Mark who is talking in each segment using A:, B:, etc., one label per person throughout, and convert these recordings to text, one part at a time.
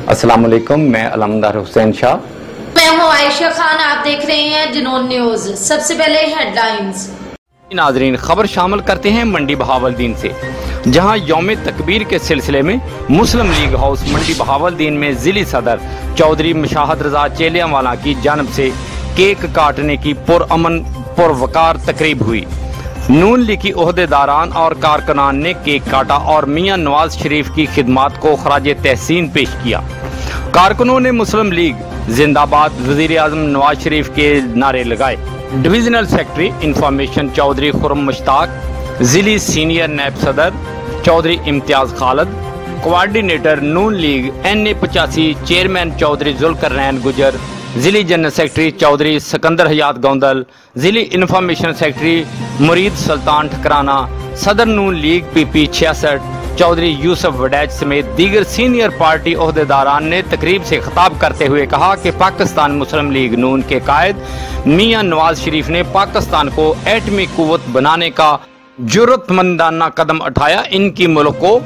A: अस्सलाम वालेकुम, मैं अलमदार हुसैन शाह।
B: मैं हूं आयशा खान, आप देख रहे हैं जुनून न्यूज। सबसे पहले हेडलाइंस।
A: नाजरीन, खबर शामिल करते हैं मंडी बहावलदीन से, जहां यौम तकबीर के सिलसिले में मुस्लिम लीग हाउस मंडी बहावलदीन में जिली सदर चौधरी मुशाहद रजा चेलियांवाला की जानब से केक काटने की पुरअमन पुरवकार तकरीब हुई। नून लीग की ओहदेदारान और कारकुनान ने केक काटा और मियां नवाज शरीफ की खिदमात को खराज तहसीन पेश किया। कारकुनों ने मुस्लिम लीग जिंदाबाद, वजीर आजम नवाज शरीफ के नारे लगाए। Divisional secretary information Chaudhry Khurram Mushtaq, जिली सीनियर नायब सदर Chaudhry Imtiaz Khalid, coordinator Noon league NA85 chairman Chaudhry Zulqarnain Gujjar, जिली जनरल सेक्रेटरी चौधरी सिकंदर हयात गोंदल, जिली इंफॉर्मेशन सेक्रेटरी मुरीद सुल्तान ठकराना, सदर नून लीग PP 66 चौधरी यूसुफ वडैच समेत दीगर सीनियर पार्टी ओहदेदारान ने तकरीब से खिताब करते हुए कहा कि पाकिस्तान मुस्लिम लीग नून के कायद मियां नवाज शरीफ ने पाकिस्तान को एटमी कुव्वत बनाने का जुर्रतमंदाना कदम उठाया। इनकी मुल्क को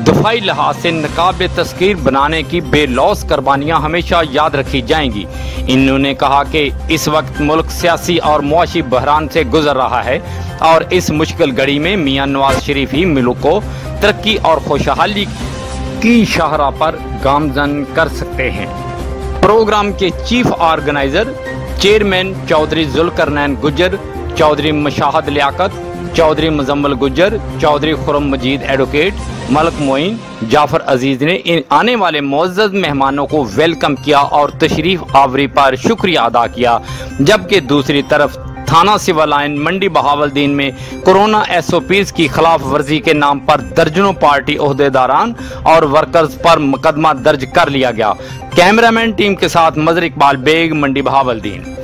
A: दफाई लिहाज से नकाबिल तस्कीर बनाने की बेलौस कुर्बानियां हमेशा याद रखी जाएंगी। इन्होंने कहा कि इस वक्त मुल्क सियासी और मुआशी बहरान से गुजर रहा है और इस मुश्किल घड़ी में मियां नवाज शरीफ ही मुल्क को तरक्की और खुशहाली की शाहराह पर गामजन कर सकते हैं। प्रोग्राम के chief organiser chairman Chaudhry Zulqarnain Gujjar, Chaudhry Mushahid Liaquat, Chaudhry Muzammil Gujjar, Chaudhry Khurram Majeed advocate, Malik Moin, Jafar Aziz ने इन आने वाले मुअज़्ज़ज़ मेहमानों को वेलकम किया और तशरीफ आवरी पर शुक्रिया अदा किया। जबकि दूसरी तरफ थाना सिविल लाइन मंडी बहावलदीन में कोरोना SOPs की खिलाफ वर्जी के नाम पर दर्जनों पार्टी ओहदेदारान और वर्कर्स पर मुकदमा दर्ज कर लिया गया। कैमरामैन टीम के साथ मजर इकबाल बेग, मंडी बहावलदीन।